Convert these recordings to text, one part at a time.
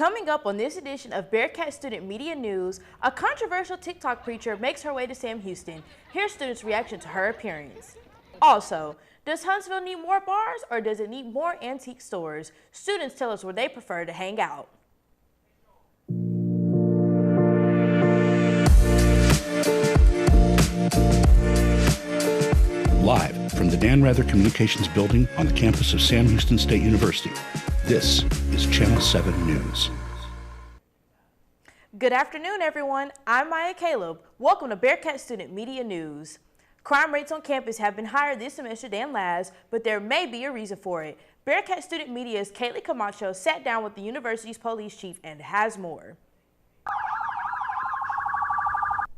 Coming up on this edition of Bearkat Student Media News, a controversial TikTok preacher makes her way to Sam Houston. Here's students' reaction to her appearance. Also, does Huntsville need more bars or does it need more antique stores? Students tell us where they prefer to hang out. Live from the Dan Rather Communications Building on the campus of Sam Houston State University, this is Channel 7 News. Good afternoon, everyone. I'm Mya Caleb. Welcome to Bearkat Student Media News. Crime rates on campus have been higher this semester than last, but there may be a reason for it. Bearkat Student Media's Kaylee Camacho sat down with the university's police chief and has more.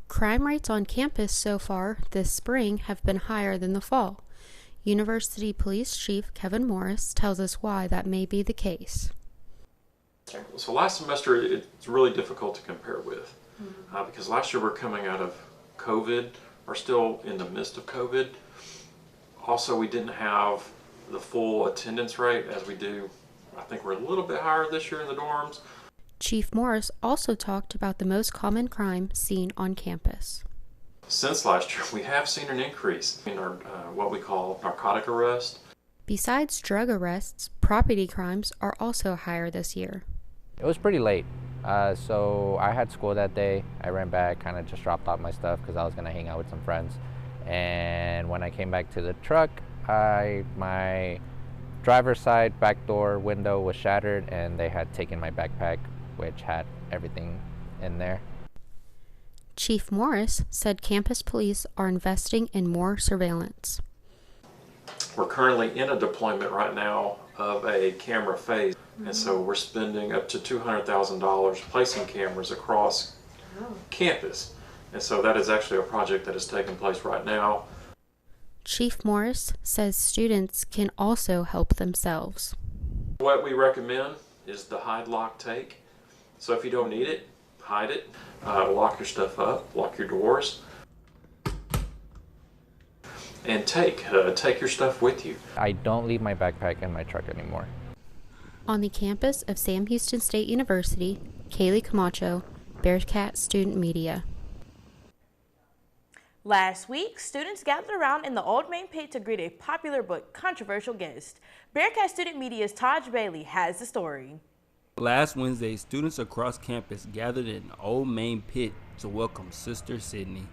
Crime rates on campus so far this spring have been higher than the fall. University Police Chief Kevin Morris tells us why that may be the case. So last semester it's really difficult to compare with because last year we're coming out of COVID, or still in the midst of COVID. Also, we didn't have the full attendance rate as we do. I think we're a little bit higher this year in the dorms. Chief Morris also talked about the most common crime seen on campus. Since last year, we have seen an increase in our what we call narcotic arrests. Besides drug arrests, property crimes are also higher this year. It was pretty late, so I had school that day. I ran back, kind of just dropped off my stuff because I was going to hang out with some friends. And when I came back to the truck, my driver's side back door window was shattered and they had taken my backpack, which had everything in there. Chief Morris said campus police are investing in more surveillance. We're currently in a deployment right now of a camera phase, and so we're spending up to $200,000 placing cameras across campus. And so that is actually a project that is taking place right now. Chief Morris says students can also help themselves. What we recommend is the hide, lock, take. So if you don't need it, hide it, lock your stuff up, lock your doors, and take your stuff with you. I don't leave my backpack in my truck anymore. On the campus of Sam Houston State University, Kaylee Camacho, Bearkat Student Media. Last week, students gathered around in the old main pit to greet a popular but controversial guest. Bearkat Student Media's Taj Bailey has the story. Last Wednesday, students across campus gathered in the old main pit to welcome Sister Sydney.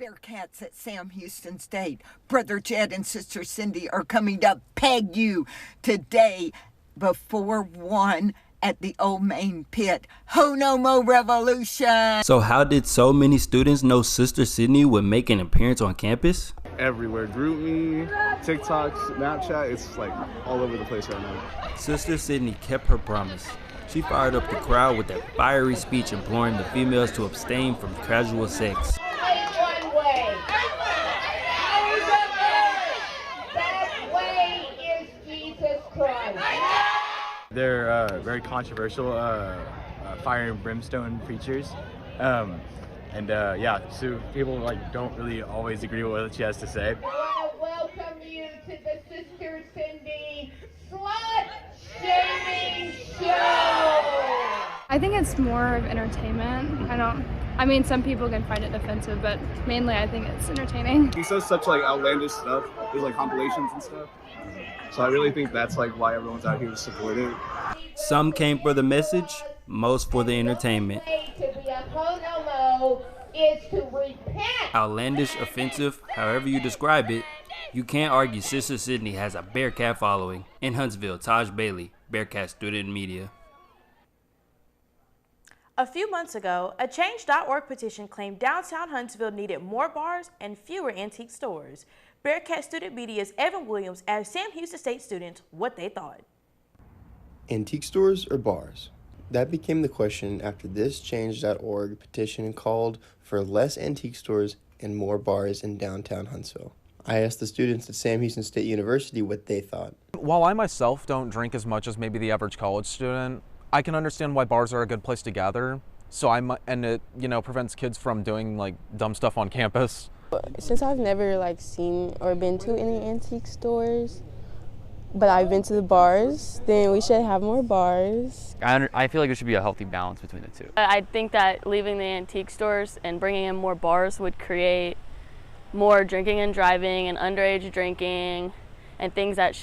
Bearcats at Sam Houston State, Brother Jed and Sister Cindy are coming to peg you today before 1 at the old main pit. Ho no mo revolution! So how did so many students know Sister Sydney would make an appearance on campus? Everywhere. GroupMe, TikTok, Snapchat, it's like all over the place right now. Sister Sydney kept her promise. She fired up the crowd with that fiery speech imploring the females to abstain from casual sex. One way. That way is Jesus Christ. They're very controversial, fire and brimstone preachers. Yeah, so people don't really always agree with what she has to say. I want to welcome you to the Sister Cindy Slut Shaming Show. I think it's more of entertainment. I mean, some people can find it offensive, but mainly I think it's entertaining. He says such outlandish stuff. There's compilations and stuff. So I really think that's why everyone's out here to support it. Some came for the message, most for the entertainment. To be a homo is to repent. Outlandish, offensive, however you describe it, you can't argue Sister Sydney has a Bearkat following. In Huntsville, Taj Bailey, Bearkat Student Media. A few months ago, a Change.org petition claimed downtown Huntsville needed more bars and fewer antique stores. Bearkat Student Media's Evan Williams asked Sam Houston State students what they thought. Antique stores or bars? That became the question after this Change.org petition called for less antique stores and more bars in downtown Huntsville. I asked the students at Sam Houston State University what they thought. While I myself don't drink as much as maybe the average college student, I can understand why bars are a good place to gather. And it, prevents kids from doing dumb stuff on campus. Since I've never seen or been to any antique stores, but I've been to the bars, then we should have more bars. I feel like there should be a healthy balance between the two. I think that leaving the antique stores and bringing in more bars would create more drinking and driving and underage drinking and things that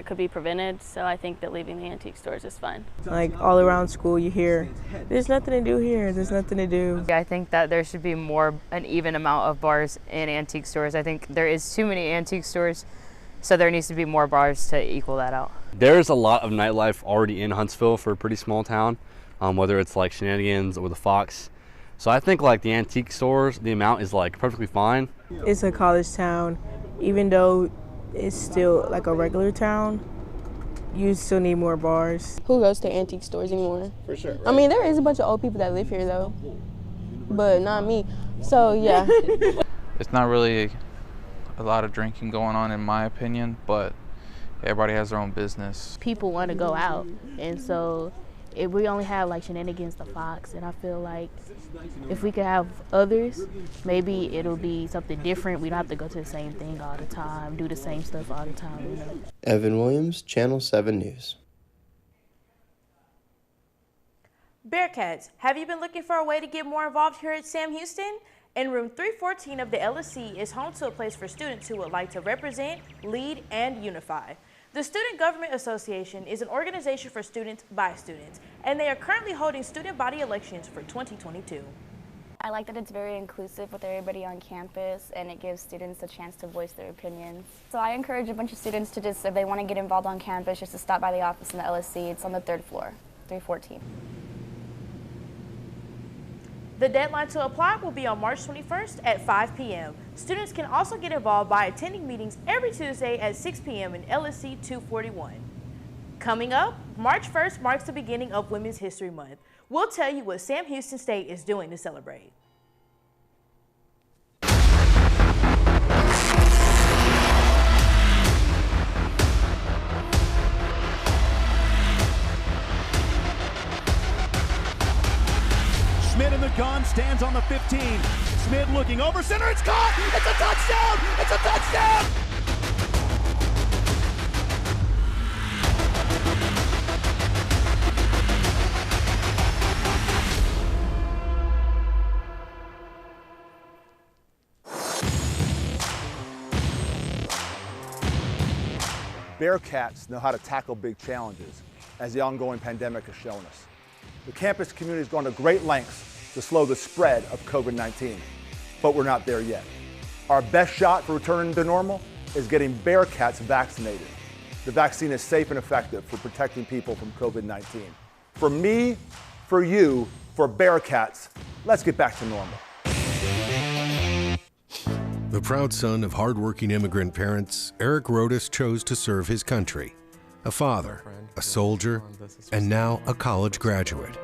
could be prevented. So I think that leaving the antique stores is fine. Like all around school you hear, there's nothing to do here, there's nothing to do. I think that there should be an even amount of bars in antique stores. I think there is too many antique stores, so there needs to be more bars to equal that out. There's a lot of nightlife already in Huntsville for a pretty small town, whether it's like Shenanigans or the Fox. So I think like the antique stores, the amount is like perfectly fine. It's a college town, even though it's still like a regular town, you still need more bars. Who goes to antique stores anymore? For sure. Right? I mean, there is a bunch of old people that live here though, but not me. So yeah. It's not really a lot of drinking going on in my opinion, but everybody has their own business. People want to go out, and so if we only have like Shenanigans, the Fox, and I feel like if we could have others, maybe it'll be something different. We don't have to go to the same thing all the time, do the same stuff all the time. You know? Evan Williams, Channel 7 News. Bearkats, have you been looking for a way to get more involved here at Sam Houston? In room 314 of the LSC is home to a place for students who would like to represent, lead, and unify. The Student Government Association is an organization for students by students, and they are currently holding student body elections for 2022. I like that it's very inclusive with everybody on campus, and it gives students a chance to voice their opinions. So I encourage a bunch of students to just, if they want to get involved on campus, just to stop by the office in the LSC. It's on the 3rd floor, 314. The deadline to apply will be on March 21st at 5 p.m. Students can also get involved by attending meetings every Tuesday at 6 p.m. in LSC 241. Coming up, March 1st marks the beginning of Women's History Month. We'll tell you what Sam Houston State is doing to celebrate. Schmidt in the gun, stands on the 15. Schmidt looking over center, it's caught! It's a touchdown! It's a touchdown! Bearkats know how to tackle big challenges, as the ongoing pandemic has shown us. The campus community has gone to great lengths to slow the spread of COVID-19, but we're not there yet. Our best shot for returning to normal is getting Bearkats vaccinated. The vaccine is safe and effective for protecting people from COVID-19. For me, for you, for Bearkats, let's get back to normal. The proud son of hardworking immigrant parents, Eric Rodas chose to serve his country. A father, a soldier, and now a college graduate.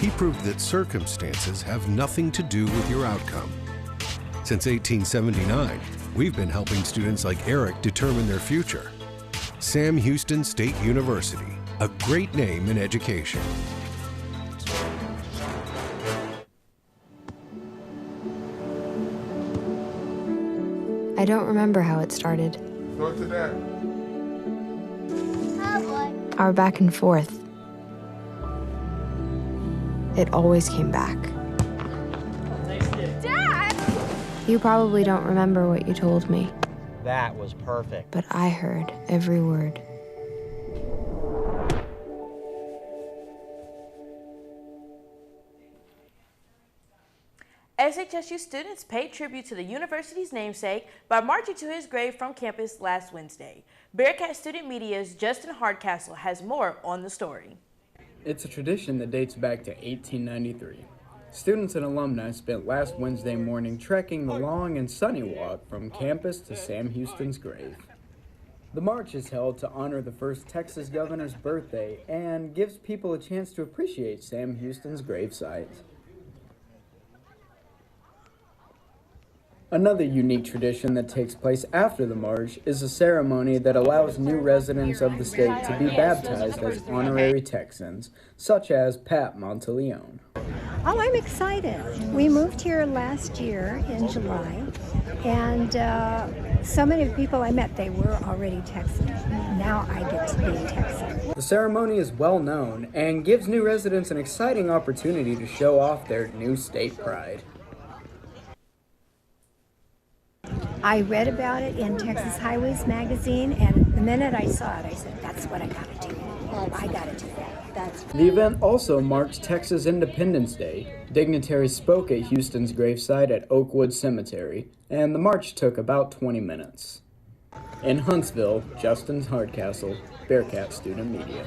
He proved that circumstances have nothing to do with your outcome. Since 1879, we've been helping students like Eric determine their future. Sam Houston State University, a great name in education. I don't remember how it started. Go to that. Our back and forth. It always came back. Dad! You probably don't remember what you told me, That was perfect. but I heard every word. SHSU students paid tribute to the university's namesake by marching to his grave from campus last Wednesday. Bearkat Student Media's Justin Hardcastle has more on the story. It's a tradition that dates back to 1893. Students and alumni spent last Wednesday morning trekking the long and sunny walk from campus to Sam Houston's grave. The march is held to honor the first Texas governor's birthday and gives people a chance to appreciate Sam Houston's gravesite. Another unique tradition that takes place after the march is a ceremony that allows new residents of the state to be baptized as Honorary Texans, such as Pat Monteleone. Oh, I'm excited. We moved here last year in July, and So many of the people I met, they were already Texan. Now I get to be Texan. The ceremony is well known and gives new residents an exciting opportunity to show off their new state pride. I read about it in Texas Highways magazine, and the minute I saw it, I said, that's what I gotta do. I gotta do that. The event also marked Texas Independence Day. Dignitaries spoke at Houston's gravesite at Oakwood Cemetery, and the march took about 20 minutes. In Huntsville, Justin Hardcastle, Bearkat Student Media.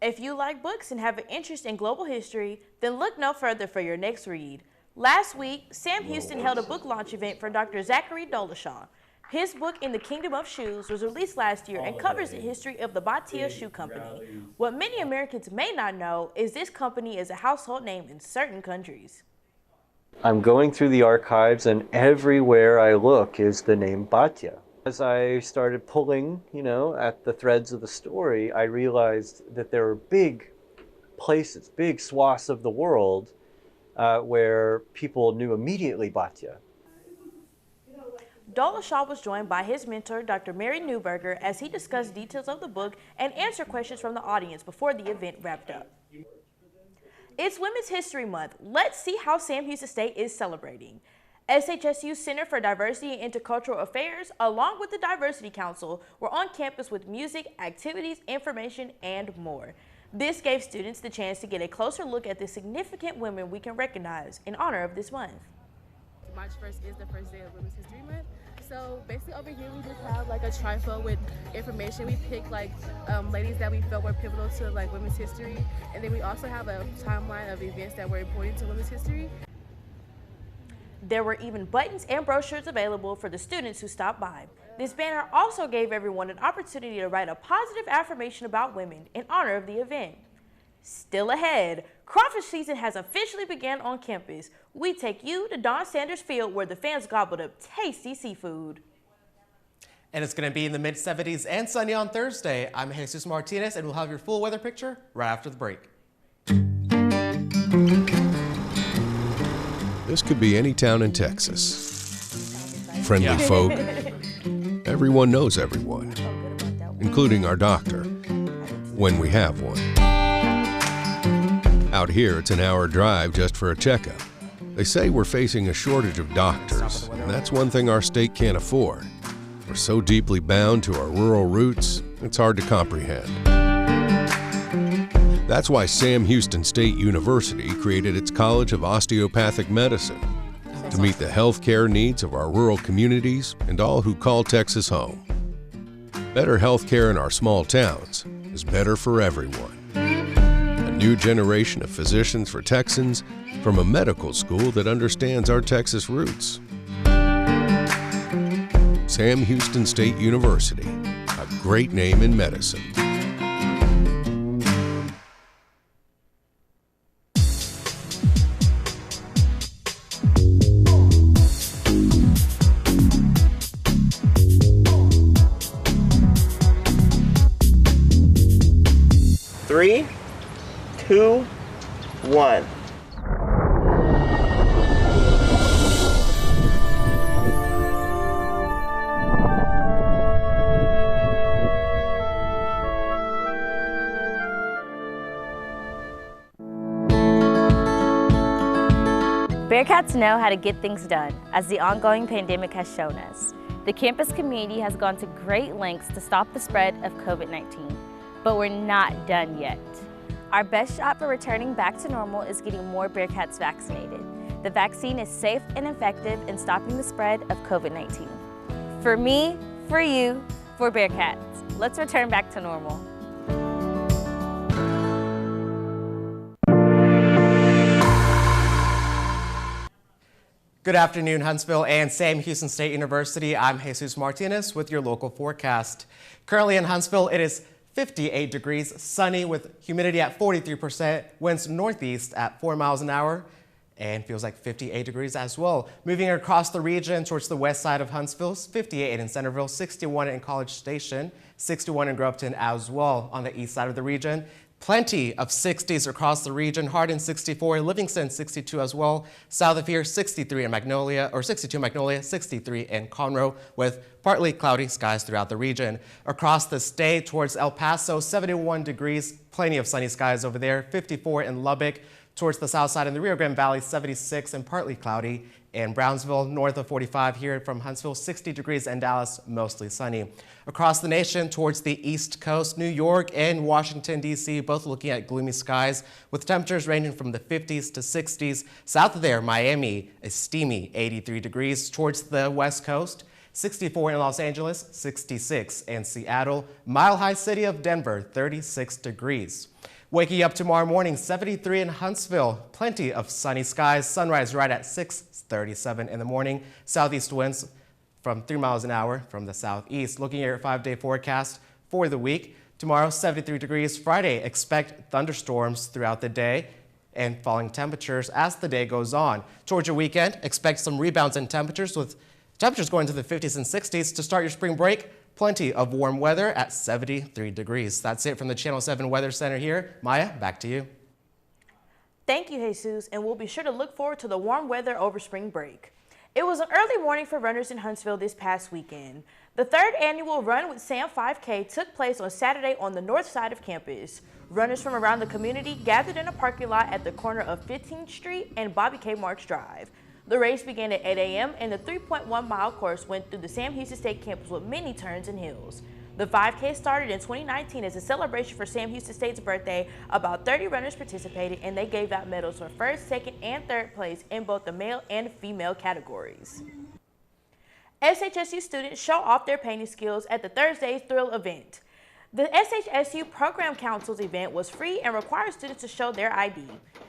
If you like books and have an interest in global history, then look no further for your next read. Last week, Sam Houston held a book launch event for Dr. Zachary Doleshaw. His book, In the Kingdom of Shoes, was released last year and covers the history of the Batia Shoe Company. What many Americans may not know is this company is a household name in certain countries. I'm going through the archives, and everywhere I look is the name Batia. As I started pulling, at the threads of the story, I realized that there are big places, big swaths of the world where people knew immediately Batia. Doleshaw was joined by his mentor, Dr. Mary Newberger, as he discussed details of the book and answered questions from the audience before the event wrapped up. It's Women's History Month. Let's see how Sam Houston State is celebrating. SHSU Center for Diversity and Intercultural Affairs, along with the Diversity Council, were on campus with music, activities, information, and more. This gave students the chance to get a closer look at the significant women we can recognize in honor of this month. March 1st is the first day of Women's History Month. So basically over here we just have like a trifle with information. We pick like ladies that we felt were pivotal to like women's history. And then we also have a timeline of events that were important to women's history. There were even buttons and brochures available for the students who stopped by. This banner also gave everyone an opportunity to write a positive affirmation about women in honor of the event. Still ahead, crawfish season has officially begun on campus. We take you to Don Sanders Field where the fans gobbled up tasty seafood. And it's going to be in the mid-70s and sunny on Thursday. I'm Jesus Martinez, and we'll have your full weather picture right after the break. This could be any town in Texas. Friendly folk. Everyone knows everyone, including our doctor, when we have one. Out here, it's an hour drive just for a checkup. They say we're facing a shortage of doctors, and that's one thing our state can't afford. We're so deeply bound to our rural roots, it's hard to comprehend. That's why Sam Houston State University created its College of Osteopathic Medicine to meet the healthcare needs of our rural communities and all who call Texas home. Better healthcare in our small towns is better for everyone. A new generation of physicians for Texans from a medical school that understands our Texas roots. Sam Houston State University, a great name in medicine. Three, two, one. Bearkats know how to get things done, as the ongoing pandemic has shown us. The campus community has gone to great lengths to stop the spread of COVID-19, but we're not done yet. Our best shot for returning back to normal is getting more Bearkats vaccinated. The vaccine is safe and effective in stopping the spread of COVID-19. For me, for you, for Bearkats, let's return back to normal. Good afternoon, Huntsville and Sam Houston State University. I'm Jesus Martinez with your local forecast. Currently in Huntsville, it is 58 degrees, sunny with humidity at 43%, winds northeast at 4 miles an hour, and feels like 58 degrees as well. Moving across the region towards the west side of Huntsville, 58 in Centerville, 61 in College Station, 61 in Groveton as well. On the east side of the region, Plenty of 60s across the region. Hardin 64, Livingston 62 as well. South of here 63 in Magnolia, or 62 in Magnolia, 63 in Conroe, with partly cloudy skies throughout the region. Across the state towards El Paso, 71 degrees, plenty of sunny skies over there. 54 in Lubbock. Towards the south side in the Rio Grande Valley, 76 and partly cloudy. In Brownsville, north of 45 here from Huntsville, 60 degrees, and Dallas, mostly sunny. Across the nation towards the east coast, New York and Washington, D.C., both looking at gloomy skies with temperatures ranging from the 50s to 60s. South of there, Miami, a steamy 83 degrees. Towards the west coast, 64 in Los Angeles, 66 in Seattle. Mile High City of Denver, 36 degrees. Waking up tomorrow morning, 73 in Huntsville. Plenty of sunny skies. Sunrise right at 6:37 in the morning. Southeast winds from 3 miles an hour from the southeast. Looking at your 5-day forecast for the week. Tomorrow, 73 degrees. Friday, expect thunderstorms throughout the day and falling temperatures as the day goes on. Towards your weekend, expect some rebounds in temperatures with temperatures going to the 50s and 60s to start your spring break. Plenty of warm weather at 73 degrees. That's it from the Channel 7 Weather Center here. Maya, back to you. Thank you, Jesus, and we'll be sure to look forward to the warm weather over spring break. It was an early morning for runners in Huntsville this past weekend. The third annual Run with Sam 5K took place on Saturday on the north side of campus. Runners from around the community gathered in a parking lot at the corner of 15th Street and Bobby K. March Drive. The race began at 8 a.m. and the 3.1-mile course went through the Sam Houston State campus with many turns and hills. The 5K started in 2019 as a celebration for Sam Houston State's birthday. About 30 runners participated and they gave out medals for first, second, and third place in both the male and female categories. SHSU students show off their painting skills at the Thursday's Thrill event. The SHSU Program Council's event was free and required students to show their ID.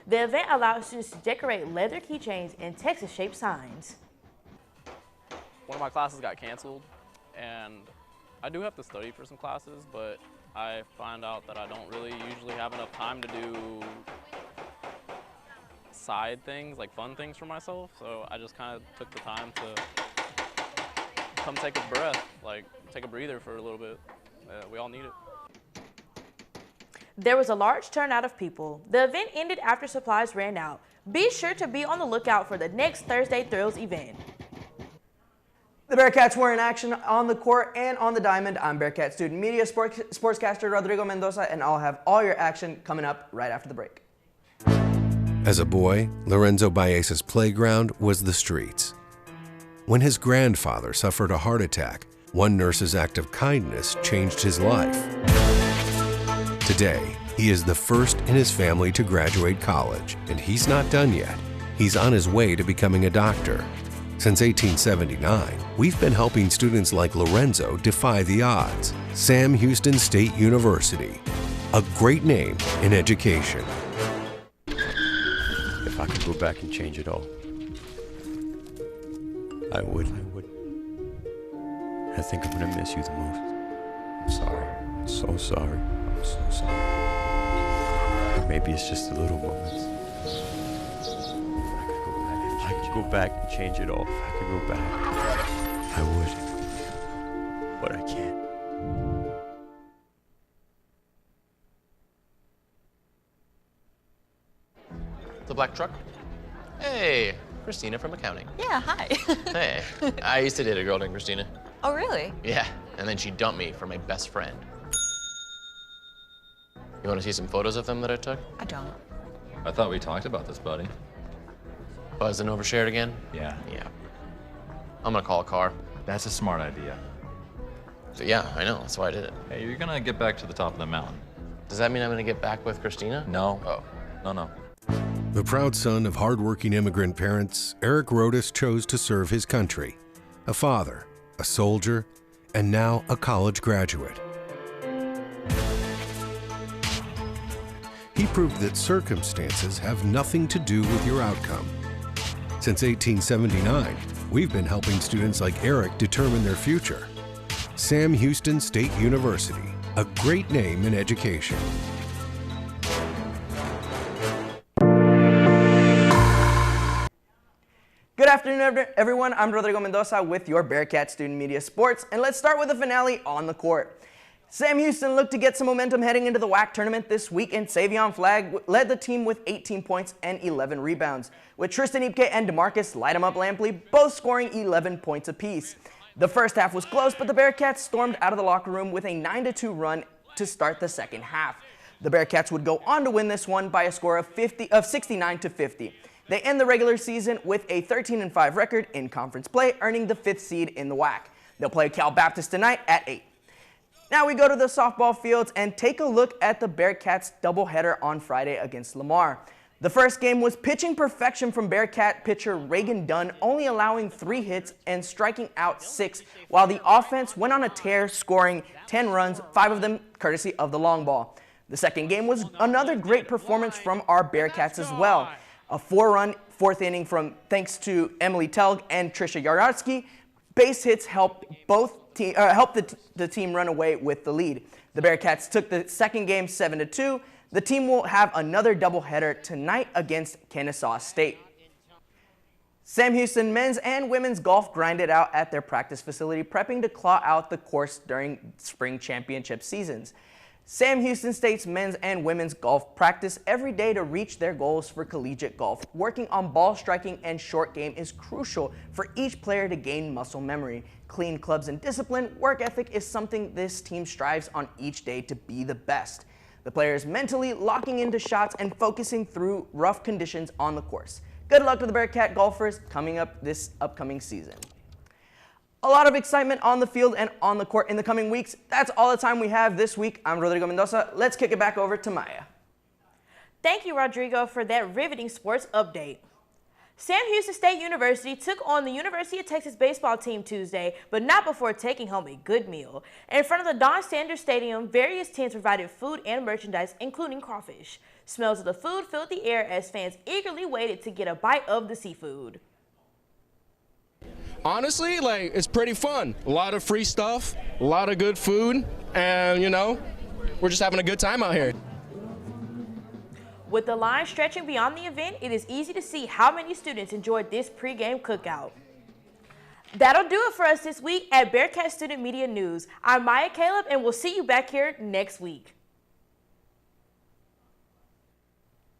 The event allowed students to decorate leather keychains and Texas-shaped signs. One of my classes got canceled, and I do have to study for some classes, but I find out that I don't really usually have enough time to do side things, like fun things for myself, so I just kind of took the time to come take a breath, like take a breather for a little bit. We all need it. There was a large turnout of people. The event ended after supplies ran out. Be sure to be on the lookout for the next Thursday Thrills event. The Bearcats were in action on the court and on the diamond. I'm Bearkat Student Media sportscaster Rodrigo Mendoza, and I'll have all your action coming up right after the break. As a boy, Lorenzo Baez's playground was the streets. When his grandfather suffered a heart attack, one nurse's act of kindness changed his life. Today, he is the first in his family to graduate college, and he's not done yet. He's on his way to becoming a doctor. Since 1879, we've been helping students like Lorenzo defy the odds. Sam Houston State University, a great name in education. If I could go back and change it all, I would. I think I'm gonna miss you the most. I'm sorry. I'm so sorry. I'm so sorry. Maybe it's just the little moments. If I could go back and change it all, if I could go back, I would. But I can't. The black truck? Hey, Christina from accounting. Yeah, hi. Hey, I used to date a girl named Christina. Oh, really? Yeah, and then she dumped me for my best friend. You want to see some photos of them that I took? I don't. I thought we talked about this, buddy. Buzzed and overshared again? Yeah. Yeah. I'm gonna call a car. That's a smart idea. So yeah, I know, that's why I did it. Hey, you're gonna get back to the top of the mountain. Does that mean I'm gonna get back with Christina? No. Oh. No. The proud son of hardworking immigrant parents, Eric Rodas chose to serve his country. A father, a soldier, and now a college graduate. He proved that circumstances have nothing to do with your outcome. Since 1879, we've been helping students like Eric determine their future. Sam Houston State University, a great name in education. Good afternoon, everyone. I'm Rodrigo Mendoza with your Bearkat Student Media Sports, and let's start with the finale on the court. Sam Houston looked to get some momentum heading into the WAC tournament this week, and Savion Flagg led the team with 18 points and 11 rebounds, with Tristan Ipke and DeMarcus Light-em-up-Lampley both scoring 11 points apiece. The first half was close, but the Bearcats stormed out of the locker room with a 9-2 run to start the second half. The Bearcats would go on to win this one by a score of 69-50. They end the regular season with a 13-5 record in conference play, earning the 5th seed in the WAC. They'll play Cal Baptist tonight at 8. Now we go to the softball fields and take a look at the Bearcats doubleheader on Friday against Lamar. The first game was pitching perfection from Bearcat pitcher Reagan Dunn, only allowing 3 hits and striking out 6, while the offense went on a tear, scoring 10 runs, 5 of them courtesy of the long ball. The second game was another great performance from our Bearcats as well. A 4-run 4th inning thanks to Emily Telg and Trisha Yarotsky. Base hits helped the team run away with the lead. The Bearcats took the second game 7-2. The team will have another doubleheader tonight against Kennesaw State. Sam Houston men's and women's golf grinded out at their practice facility, prepping to claw out the course during spring championship seasons. Sam Houston State's men's and women's golf practice every day to reach their goals for collegiate golf. Working on ball striking and short game is crucial for each player to gain muscle memory. Clean clubs and discipline, work ethic is something this team strives on each day to be the best. The players mentally locking into shots and focusing through rough conditions on the course. Good luck to the Bearcat golfers coming up this upcoming season. A lot of excitement on the field and on the court in the coming weeks. That's all the time we have this week. I'm Rodrigo Mendoza. Let's kick it back over to Maya. Thank you, Rodrigo, for that riveting sports update. Sam Houston State University took on the University of Texas baseball team Tuesday, but not before taking home a good meal. In front of the Don Sanders Stadium, various tents provided food and merchandise, including crawfish. Smells of the food filled the air as fans eagerly waited to get a bite of the seafood. Honestly, it's pretty fun. A lot of free stuff, a lot of good food, and, we're just having a good time out here. With the line stretching beyond the event, it is easy to see how many students enjoyed this pregame cookout. That'll do it for us this week at Bearkat Student Media News. I'm Mya Caleb, and we'll see you back here next week.